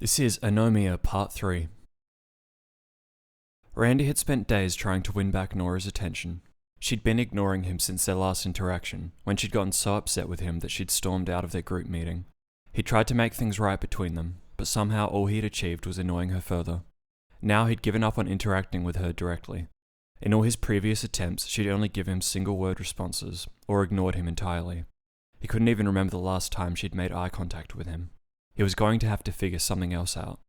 This is Anomia Part 3. Randy had spent days trying to win back Nora's attention. She'd been ignoring him since their last interaction, when she'd gotten so upset with him that she'd stormed out of their group meeting. He tried to make things right between them, but somehow all he'd achieved was annoying her further. Now he'd given up on interacting with her directly. In all his previous attempts, she'd only give him single-word responses, or ignored him entirely. He couldn't even remember the last time she'd made eye contact with him. He was going to have to figure something else out.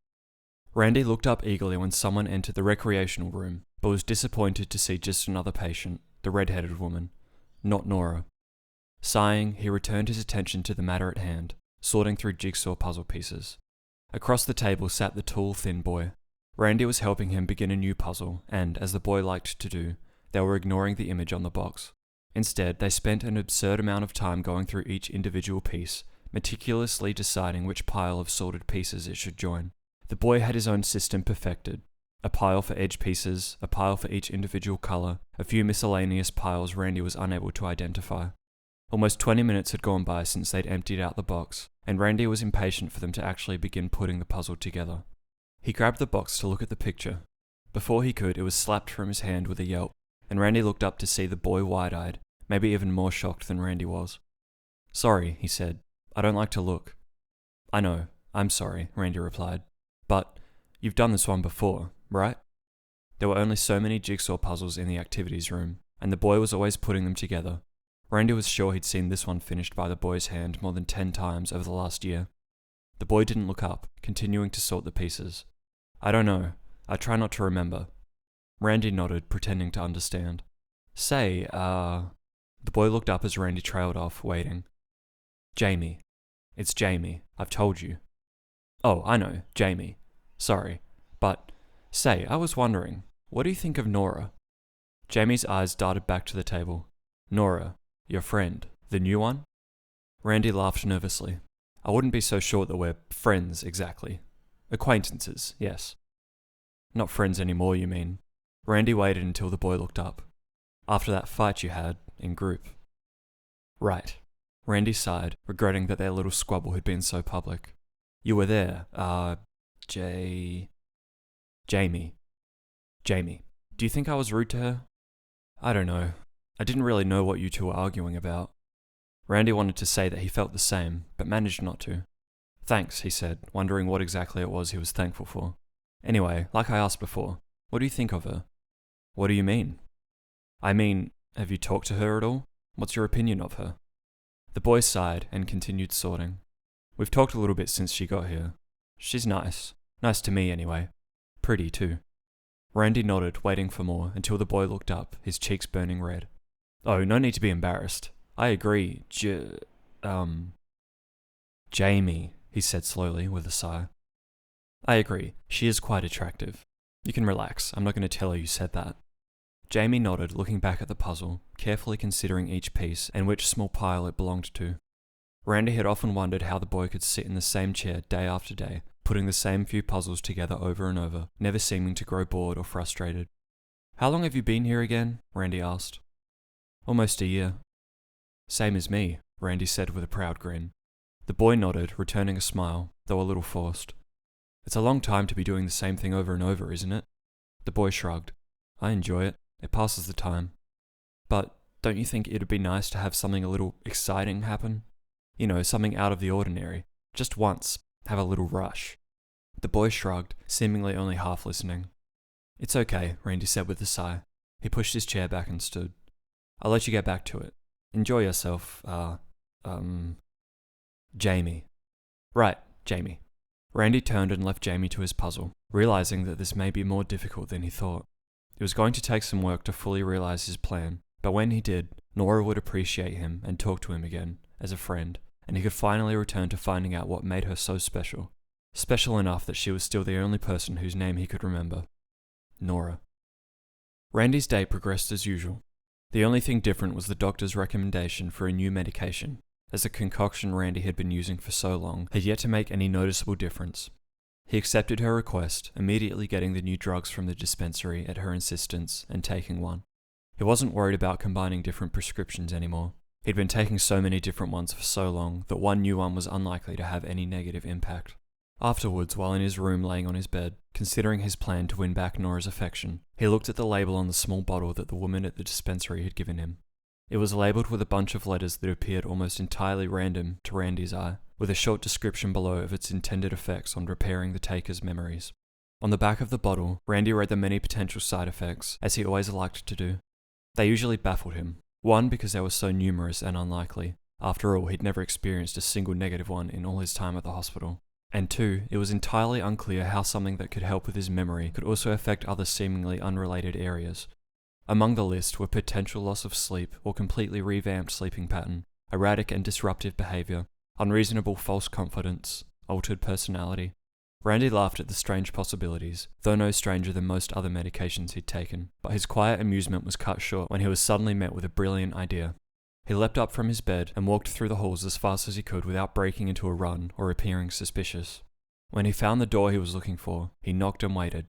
Randy looked up eagerly when someone entered the recreational room, but was disappointed to see just another patient, the red-headed woman, not Nora. Sighing, he returned his attention to the matter at hand, sorting through jigsaw puzzle pieces. Across the table sat the tall, thin boy. Randy was helping him begin a new puzzle, and, as the boy liked to do, they were ignoring the image on the box. Instead, they spent an absurd amount of time going through each individual piece, meticulously deciding which pile of sorted pieces it should join. The boy had his own system perfected. A pile for edge pieces, a pile for each individual colour, a few miscellaneous piles Randy was unable to identify. Almost 20 minutes had gone by since they'd emptied out the box, and Randy was impatient for them to actually begin putting the puzzle together. He grabbed the box to look at the picture. Before he could, it was slapped from his hand with a yelp, and Randy looked up to see the boy wide-eyed, maybe even more shocked than Randy was. "Sorry," he said. "I don't like to look." "I know, I'm sorry," Randy replied. "But you've done this one before, right?" There were only so many jigsaw puzzles in the activities room, and the boy was always putting them together. Randy was sure he'd seen this one finished by the boy's hand more than 10 times over the last year. The boy didn't look up, continuing to sort the pieces. "I don't know. I try not to remember." Randy nodded, pretending to understand. "Say, The boy looked up as Randy trailed off, waiting. "Jamie. It's Jamie. I've told you." "Oh, I know, Jamie. Sorry. But, say, I was wondering, what do you think of Nora?" Jamie's eyes darted back to the table. "Nora, your friend, the new one?" Randy laughed nervously. "I wouldn't be so sure that we're friends, exactly. Acquaintances, yes." "Not friends anymore, you mean?" Randy waited until the boy looked up. "After that fight you had, in group." "Right." Randy sighed, regretting that their little squabble had been so public. "You were there, Jamie. Jamie. Do you think I was rude to her?" "I don't know. I didn't really know what you two were arguing about." Randy wanted to say that he felt the same, but managed not to. "Thanks," he said, wondering what exactly it was he was thankful for. "Anyway, like I asked before, what do you think of her?" "What do you mean?" "I mean, have you talked to her at all? What's your opinion of her?" The boy sighed and continued sorting. "We've talked a little bit since she got here. She's nice. Nice to me, anyway. Pretty, too." Randy nodded, waiting for more, until the boy looked up, his cheeks burning red. "Oh, no need to be embarrassed. I agree, Jamie," he said slowly, with a sigh. "I agree. She is quite attractive. You can relax. I'm not going to tell her you said that." Jamie nodded, looking back at the puzzle, carefully considering each piece and which small pile it belonged to. Randy had often wondered how the boy could sit in the same chair day after day, putting the same few puzzles together over and over, never seeming to grow bored or frustrated. "How long have you been here again?" Randy asked. "Almost a year." "Same as me," Randy said with a proud grin. The boy nodded, returning a smile, though a little forced. "It's a long time to be doing the same thing over and over, isn't it?" The boy shrugged. "I enjoy it. It passes the time. But don't you think it'd be nice to have something a little exciting happen? You know, something out of the ordinary. Just once. Have a little rush." The boy shrugged, seemingly only half listening. "It's okay," Randy said with a sigh. He pushed his chair back and stood. "I'll let you get back to it. Enjoy yourself, Jamie." "Right, Jamie." Randy turned and left Jamie to his puzzle, realizing that this may be more difficult than he thought. It was going to take some work to fully realize his plan, but when he did, Nora would appreciate him and talk to him again, as a friend, and he could finally return to finding out what made her so special. Special enough that she was still the only person whose name he could remember. Nora. Randy's day progressed as usual. The only thing different was the doctor's recommendation for a new medication, as the concoction Randy had been using for so long had yet to make any noticeable difference. He accepted her request, immediately getting the new drugs from the dispensary at her insistence and taking one. He wasn't worried about combining different prescriptions anymore. He'd been taking so many different ones for so long that one new one was unlikely to have any negative impact. Afterwards, while in his room laying on his bed, considering his plan to win back Nora's affection, he looked at the label on the small bottle that the woman at the dispensary had given him. It was labelled with a bunch of letters that appeared almost entirely random to Randy's eye, with a short description below of its intended effects on repairing the taker's memories. On the back of the bottle, Randy read the many potential side effects, as he always liked to do. They usually baffled him. One, because they were so numerous and unlikely. After all, he'd never experienced a single negative one in all his time at the hospital. And two, it was entirely unclear how something that could help with his memory could also affect other seemingly unrelated areas. Among the list were potential loss of sleep or completely revamped sleeping pattern, erratic and disruptive behavior, unreasonable false confidence, altered personality. Randy laughed at the strange possibilities, though no stranger than most other medications he'd taken, but his quiet amusement was cut short when he was suddenly met with a brilliant idea. He leapt up from his bed and walked through the halls as fast as he could without breaking into a run or appearing suspicious. When he found the door he was looking for, he knocked and waited.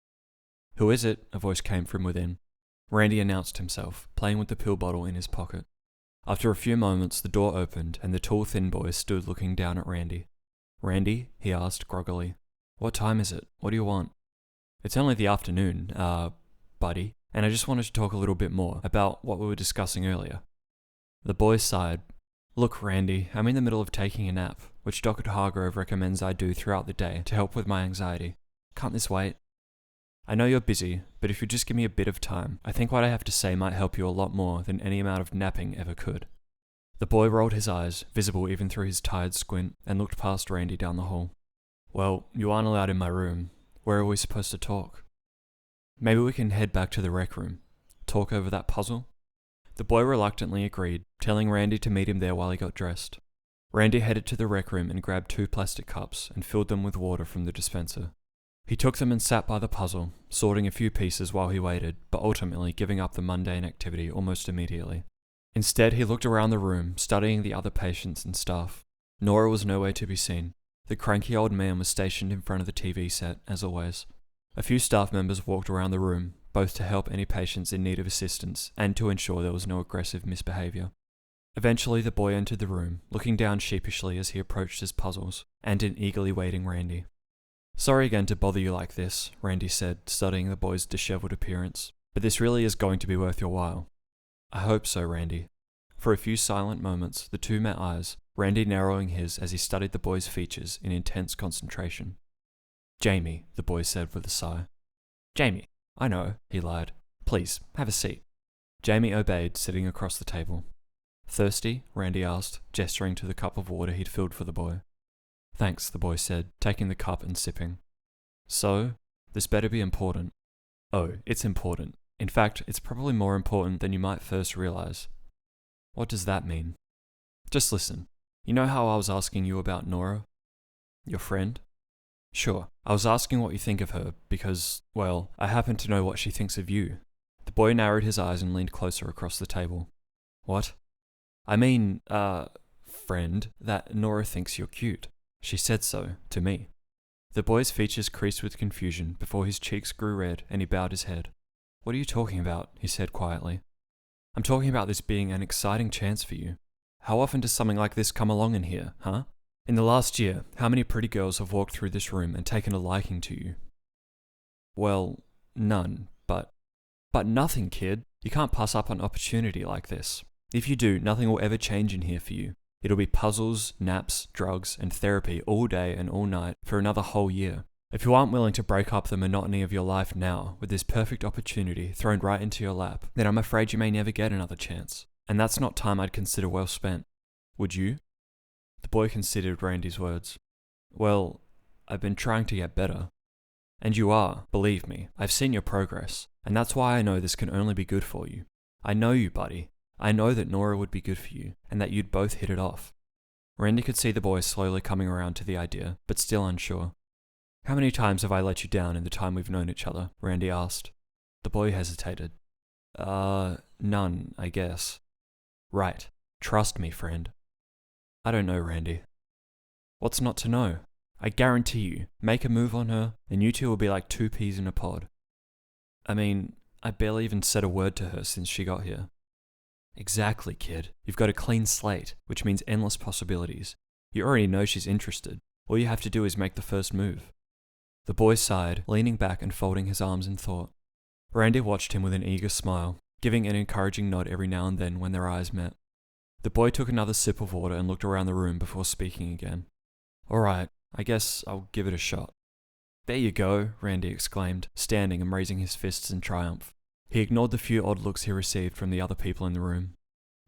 "Who is it?" a voice came from within. Randy announced himself, playing with the pill bottle in his pocket. After a few moments, the door opened and the tall, thin boy stood looking down at Randy. "Randy?" he asked groggily. "What time is it? What do you want?" "It's only the afternoon, buddy, and I just wanted to talk a little bit more about what we were discussing earlier." The boy sighed. "Look, Randy, I'm in the middle of taking a nap, which Dr. Hargrove recommends I do throughout the day to help with my anxiety. Can't this wait? I know you're busy, but if you just give me a bit of time, I think what I have to say might help you a lot more than any amount of napping ever could." The boy rolled his eyes, visible even through his tired squint, and looked past Randy down the hall. "Well, you aren't allowed in my room. Where are we supposed to talk?" "Maybe we can head back to the rec room. Talk over that puzzle?" The boy reluctantly agreed, telling Randy to meet him there while he got dressed. Randy headed to the rec room and grabbed 2 plastic cups and filled them with water from the dispenser. He took them and sat by the puzzle, sorting a few pieces while he waited, but ultimately giving up the mundane activity almost immediately. Instead, he looked around the room, studying the other patients and staff. Nora was nowhere to be seen. The cranky old man was stationed in front of the TV set, as always. A few staff members walked around the room, both to help any patients in need of assistance and to ensure there was no aggressive misbehavior. Eventually, the boy entered the room, looking down sheepishly as he approached his puzzles, and in eagerly waiting Randy. "Sorry again to bother you like this," Randy said, studying the boy's disheveled appearance, "but this really is going to be worth your while." "I hope so, Randy." For a few silent moments, the two met eyes, Randy narrowing his as he studied the boy's features in intense concentration. "Jamie," the boy said with a sigh. "Jamie, I know," he lied. "Please, have a seat." Jamie obeyed, sitting across the table. "Thirsty?" Randy asked, gesturing to the cup of water he'd filled for the boy. "Thanks," the boy said, taking the cup and sipping. "So, this better be important." "Oh, it's important. In fact, it's probably more important than you might first realize." "What does that mean?" "Just listen. You know how I was asking you about Nora? Your friend?" "Sure. I was asking what you think of her, because, well, I happen to know what she thinks of you." The boy narrowed his eyes and leaned closer across the table. "What?" "I mean, friend, that Nora thinks you're cute. She said so, to me." The boy's features creased with confusion before his cheeks grew red and he bowed his head. "What are you talking about?" he said quietly. "I'm talking about this being an exciting chance for you. How often does something like this come along in here, huh? In the last year, how many pretty girls have walked through this room and taken a liking to you?" "Well, none, but nothing, kid. You can't pass up an opportunity like this. If you do, nothing will ever change in here for you. It'll be puzzles, naps, drugs, and therapy all day and all night for another whole year. If you aren't willing to break up the monotony of your life now with this perfect opportunity thrown right into your lap, then I'm afraid you may never get another chance. And that's not time I'd consider well spent. Would you?" The boy considered Randy's words. "Well, I've been trying to get better." "And you are, believe me. I've seen your progress. And that's why I know this can only be good for you. I know you, buddy. I know that Nora would be good for you, and that you'd both hit it off." Randy could see the boy slowly coming around to the idea, but still unsure. "How many times have I let you down in the time we've known each other?" Randy asked. The boy hesitated. None, I guess." "Right. Trust me, friend." "I don't know, Randy." "What's not to know? I guarantee you, make a move on her, and you two will be like 2 peas in a pod." "I mean, I barely even said a word to her since she got here." "Exactly, kid. You've got a clean slate, which means endless possibilities. You already know she's interested. All you have to do is make the first move. The boy sighed, leaning back and folding his arms in thought. Randy watched him with an eager smile, giving an encouraging nod every now and then when their eyes met. The boy took another sip of water and looked around the room before speaking again. Alright, I guess I'll give it a shot. There you go, Randy exclaimed, standing and raising his fists in triumph. He ignored the few odd looks he received from the other people in the room.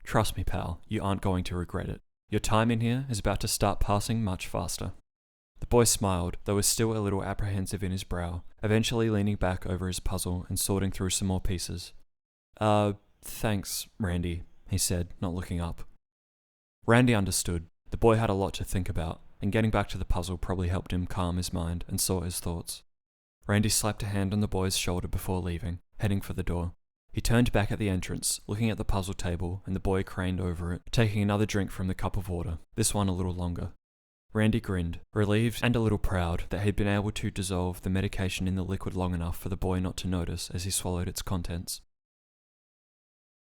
Trust me, pal, you aren't going to regret it. Your time in here is about to start passing much faster. The boy smiled, though was still a little apprehensive in his brow, eventually leaning back over his puzzle and sorting through some more pieces. Thanks, Randy, he said, not looking up. Randy understood. The boy had a lot to think about, and getting back to the puzzle probably helped him calm his mind and sort his thoughts. Randy slapped a hand on the boy's shoulder before leaving, heading for the door. He turned back at the entrance, looking at the puzzle table, and the boy craned over it, taking another drink from the cup of water, this one a little longer. Randy grinned, relieved and a little proud that he'd been able to dissolve the medication in the liquid long enough for the boy not to notice as he swallowed its contents.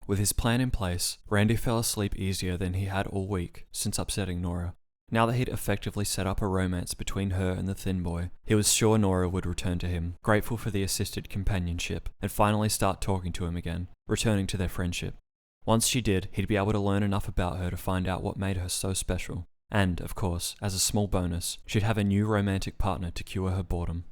With his plan in place, Randy fell asleep easier than he had all week since upsetting Nora. Now that he'd effectively set up a romance between her and the thin boy, he was sure Nora would return to him, grateful for the assisted companionship, and finally start talking to him again, returning to their friendship. Once she did, he'd be able to learn enough about her to find out what made her so special. And, of course, as a small bonus, she'd have a new romantic partner to cure her boredom.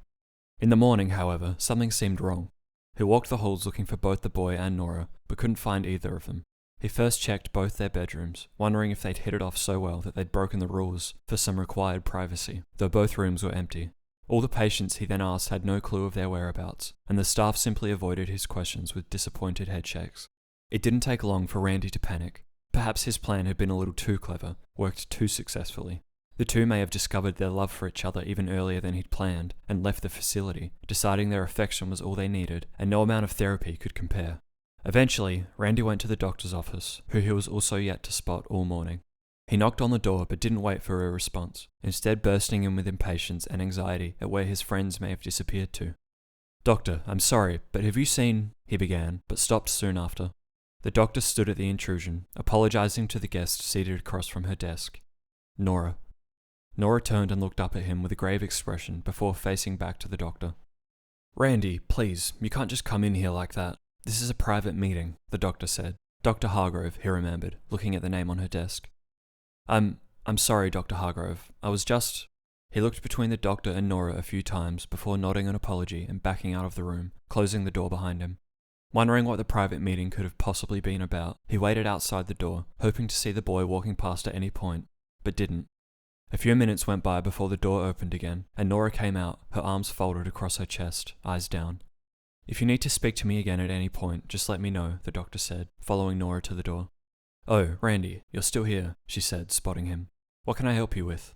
In the morning, however, something seemed wrong. He walked the halls looking for both the boy and Nora, but couldn't find either of them. He first checked both their bedrooms, wondering if they'd hit it off so well that they'd broken the rules for some required privacy, though both rooms were empty. All the patients he then asked had no clue of their whereabouts, and the staff simply avoided his questions with disappointed headshakes. It didn't take long for Randy to panic. Perhaps his plan had been a little too clever, worked too successfully. The two may have discovered their love for each other even earlier than he'd planned, and left the facility, deciding their affection was all they needed, and no amount of therapy could compare. Eventually, Randy went to the doctor's office, who he was also yet to spot all morning. He knocked on the door but didn't wait for a response, instead bursting in with impatience and anxiety at where his friends may have disappeared to. "Doctor, I'm sorry, but have you seen—" he began, but stopped soon after. The doctor stood at the intrusion, apologizing to the guest seated across from her desk. Nora. Nora turned and looked up at him with a grave expression before facing back to the doctor. "Randy, please, you can't just come in here like that. This is a private meeting," the doctor said. Dr. Hargrove, he remembered, looking at the name on her desk. I'm sorry, Dr. Hargrove. I was just..." He looked between the doctor and Nora a few times before nodding an apology and backing out of the room, closing the door behind him. Wondering what the private meeting could have possibly been about, he waited outside the door, hoping to see the boy walking past at any point, but didn't. A few minutes went by before the door opened again, and Nora came out, her arms folded across her chest, eyes down. "If you need to speak to me again at any point, just let me know," the doctor said, following Nora to the door. "Oh, Randy, you're still here," she said, spotting him. "What can I help you with?"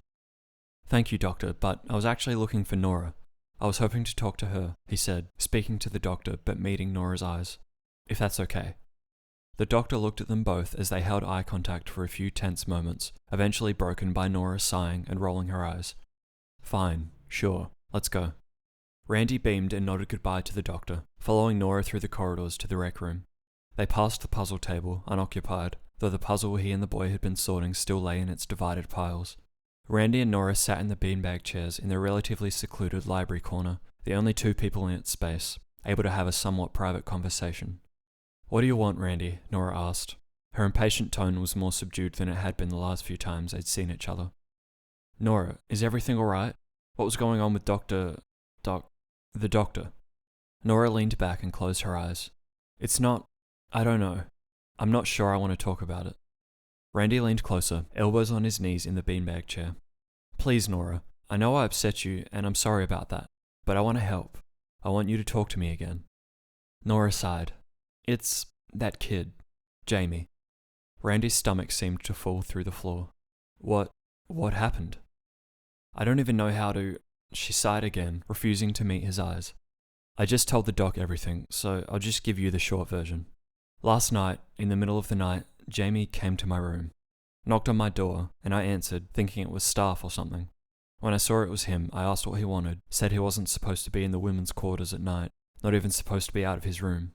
"Thank you, doctor, but I was actually looking for Nora. I was hoping to talk to her," he said, speaking to the doctor but meeting Nora's eyes. "If that's okay." The doctor looked at them both as they held eye contact for a few tense moments, eventually broken by Nora sighing and rolling her eyes. "Fine, sure, let's go." Randy beamed and nodded goodbye to the doctor, following Nora through the corridors to the rec room. They passed the puzzle table, unoccupied, though the puzzle he and the boy had been sorting still lay in its divided piles. Randy and Nora sat in the beanbag chairs in the relatively secluded library corner, the only two people in its space, able to have a somewhat private conversation. "What do you want, Randy?" Nora asked. Her impatient tone was more subdued than it had been the last few times they'd seen each other. "Nora, is everything alright? What was going on with the doctor?" Nora leaned back and closed her eyes. "It's not... I don't know. I'm not sure I want to talk about it." Randy leaned closer, elbows on his knees in the beanbag chair. "Please, Nora, I know I upset you, and I'm sorry about that, but I want to help. I want you to talk to me again." Nora sighed. "It's that kid, Jamie." Randy's stomach seemed to fall through the floor. What happened?" "I don't even know how to..." She sighed again, refusing to meet his eyes. "I just told the doc everything, so I'll just give you the short version. Last night, in the middle of the night, Jamie came to my room, knocked on my door, and I answered, thinking it was staff or something. When I saw it was him, I asked what he wanted, said he wasn't supposed to be in the women's quarters at night, not even supposed to be out of his room.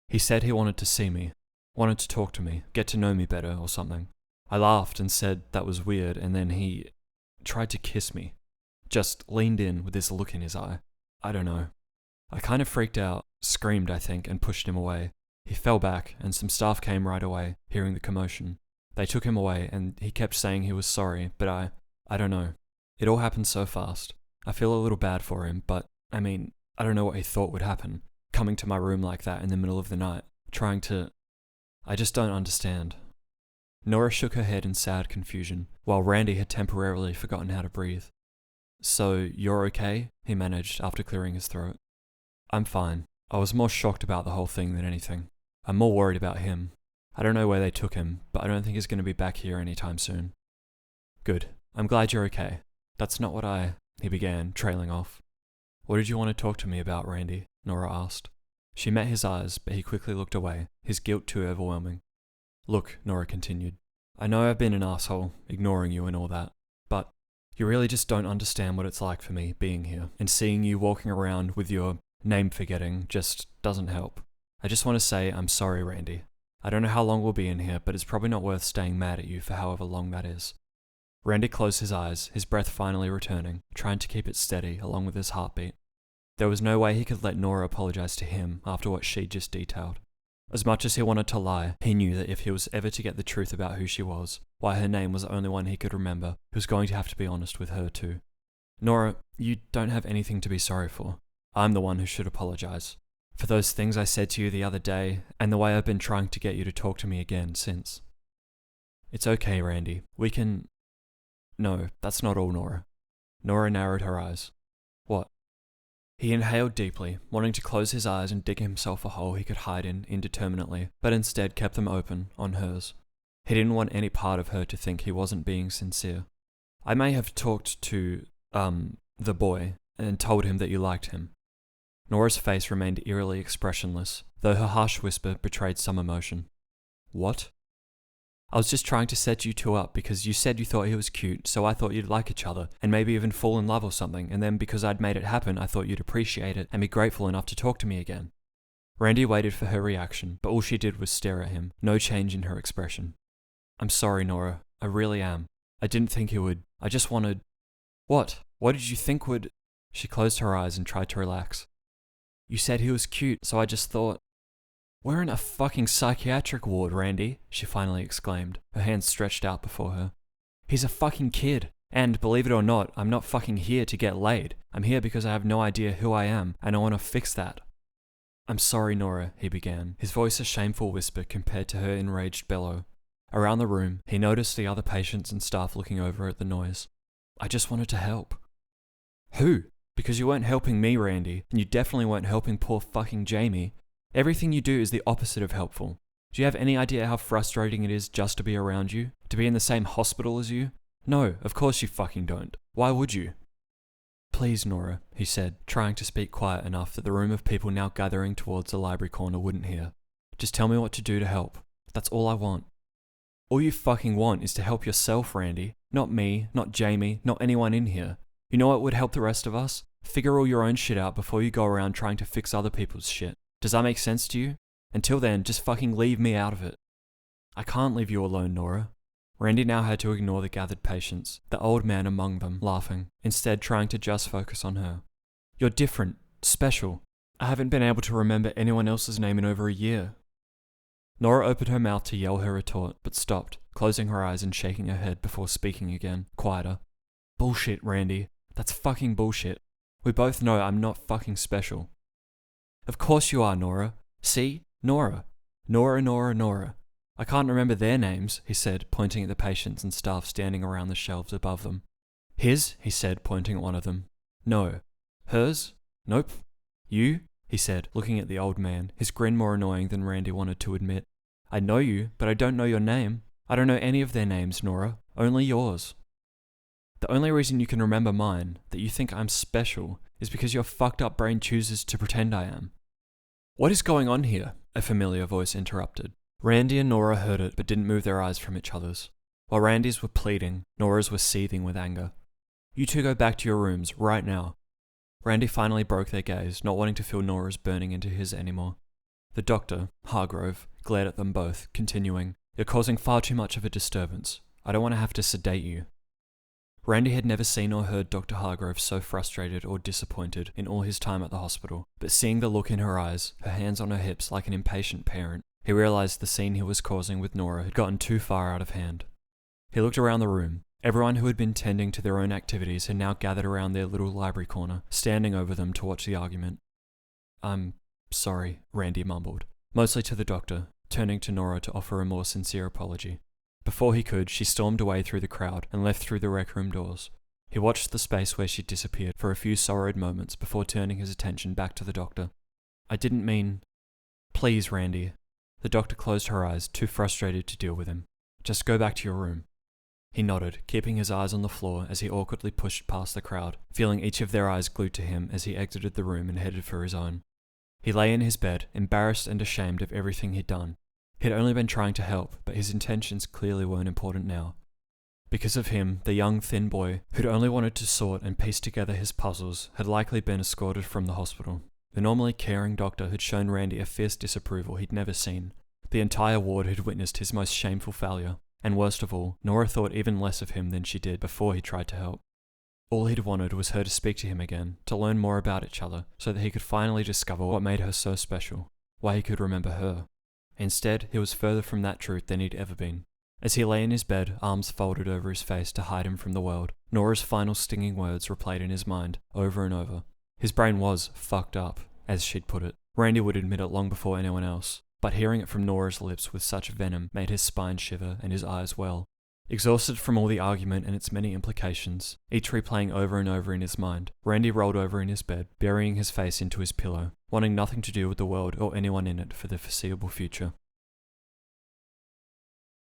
He said he wanted to see me, wanted to talk to me, get to know me better or something. I laughed and said that was weird, and then he tried to kiss me. just leaned in with this look in his eye. I don't know. I kind of freaked out, screamed I think, and pushed him away. He fell back, and some staff came right away, hearing the commotion. They took him away, and he kept saying he was sorry, but I don't know. It all happened so fast. I feel a little bad for him, but, I mean, I don't know what he thought would happen. Coming to my room like that in the middle of the night, trying to... I just don't understand. Nora shook her head in sad confusion, while Randy had temporarily forgotten how to breathe. So, you're okay? He managed after clearing his throat. I'm fine. I was more shocked about the whole thing than anything. I'm more worried about him. I don't know where they took him, but I don't think he's going to be back here anytime soon. Good. I'm glad you're okay. That's not what he began, trailing off. What did you want to talk to me about, Randy? Nora asked. She met his eyes, but he quickly looked away, his guilt too overwhelming. Look, Nora continued. I know I've been an asshole, ignoring you and all that, but you really just don't understand what it's like for me being here, and seeing you walking around with your name forgetting just doesn't help. I just want to say I'm sorry, Randy. I don't know how long we'll be in here, but it's probably not worth staying mad at you for however long that is. Randy closed his eyes, his breath finally returning, trying to keep it steady along with his heartbeat. There was no way he could let Nora apologize to him after what she'd just detailed. As much as he wanted to lie, he knew that if he was ever to get the truth about who she was, why her name was the only one he could remember, he was going to have to be honest with her too. Nora, you don't have anything to be sorry for. I'm the one who should apologize. For those things I said to you the other day, and the way I've been trying to get you to talk to me again since. It's okay, Randy. We can... No, that's not all, Nora. Nora narrowed her eyes. What? He inhaled deeply, wanting to close his eyes and dig himself a hole he could hide in indeterminately, but instead kept them open, on hers. He didn't want any part of her to think he wasn't being sincere. I may have talked to, the boy, and told him that you liked him. Nora's face remained eerily expressionless, though her harsh whisper betrayed some emotion. What? I was just trying to set you two up because you said you thought he was cute, so I thought you'd like each other, and maybe even fall in love or something, and then because I'd made it happen, I thought you'd appreciate it and be grateful enough to talk to me again. Randy waited for her reaction, but all she did was stare at him, no change in her expression. I'm sorry, Nora. I really am. I didn't think you would. I just wanted... What? What did you think would... She closed her eyes and tried to relax. You said he was cute, so I just thought... We're in a fucking psychiatric ward, Randy, she finally exclaimed, her hands stretched out before her. He's a fucking kid. And, believe it or not, I'm not fucking here to get laid. I'm here because I have no idea who I am, and I want to fix that. I'm sorry, Nora, he began, his voice a shameful whisper compared to her enraged bellow. Around the room, he noticed the other patients and staff looking over at the noise. I just wanted to help. Who? Because you weren't helping me, Randy, and you definitely weren't helping poor fucking Jamie. Everything you do is the opposite of helpful. Do you have any idea how frustrating it is just to be around you? To be in the same hospital as you? No, of course you fucking don't. Why would you? Please, Nora, he said, trying to speak quiet enough that the room of people now gathering towards the library corner wouldn't hear. Just tell me what to do to help. That's all I want. All you fucking want is to help yourself, Randy. Not me, not Jamie, not anyone in here. You know what would help the rest of us? Figure all your own shit out before you go around trying to fix other people's shit. Does that make sense to you? Until then, just fucking leave me out of it. I can't leave you alone, Nora. Randy now had to ignore the gathered patients, the old man among them, laughing, instead trying to just focus on her. You're different, special. I haven't been able to remember anyone else's name in over a year. Nora opened her mouth to yell her retort, but stopped, closing her eyes and shaking her head before speaking again, quieter. Bullshit, Randy. That's fucking bullshit. We both know I'm not fucking special. Of course you are, Nora. See? Nora. Nora. I can't remember their names, he said, pointing at the patients and staff standing around the shelves above them. His, he said, pointing at one of them. No. Hers? Nope. You? He said, looking at the old man, his grin more annoying than Randy wanted to admit. I know you, but I don't know your name. I don't know any of their names, Nora. Only yours. The only reason you can remember mine, that you think I'm special, is because your fucked up brain chooses to pretend I am. What is going on here? A familiar voice interrupted. Randy and Nora heard it but didn't move their eyes from each other's. While Randy's were pleading, Nora's were seething with anger. You two go back to your rooms, right now. Randy finally broke their gaze, not wanting to feel Nora's burning into his anymore. The doctor, Hargrove, glared at them both, continuing, You're causing far too much of a disturbance. I don't want to have to sedate you. Randy had never seen or heard Dr. Hargrove so frustrated or disappointed in all his time at the hospital, but seeing the look in her eyes, her hands on her hips like an impatient parent, he realized the scene he was causing with Nora had gotten too far out of hand. He looked around the room. Everyone who had been tending to their own activities had now gathered around their little library corner, standing over them to watch the argument. "I'm sorry," Randy mumbled, mostly to the doctor, turning to Nora to offer a more sincere apology. Before he could, she stormed away through the crowd and left through the rec room doors. He watched the space where she disappeared for a few sorrowed moments before turning his attention back to the doctor. "I didn't mean..." "Please, Randy." The doctor closed her eyes, too frustrated to deal with him. "Just go back to your room." He nodded, keeping his eyes on the floor as he awkwardly pushed past the crowd, feeling each of their eyes glued to him as he exited the room and headed for his own. He lay in his bed, embarrassed and ashamed of everything he'd done. He'd only been trying to help, but his intentions clearly weren't important now. Because of him, the young, thin boy, who'd only wanted to sort and piece together his puzzles, had likely been escorted from the hospital. The normally caring doctor had shown Randy a fierce disapproval he'd never seen. The entire ward had witnessed his most shameful failure, and worst of all, Nora thought even less of him than she did before he tried to help. All he'd wanted was her to speak to him again, to learn more about each other, so that he could finally discover what made her so special, why he could remember her. Instead, he was further from that truth than he'd ever been. As he lay in his bed, arms folded over his face to hide him from the world, Nora's final stinging words replayed in his mind, over and over. His brain was fucked up, as she'd put it. Randy would admit it long before anyone else, but hearing it from Nora's lips with such venom made his spine shiver and his eyes well. Exhausted from all the argument and its many implications, each replaying over and over in his mind, Randy rolled over in his bed, burying his face into his pillow, wanting nothing to do with the world or anyone in it for the foreseeable future.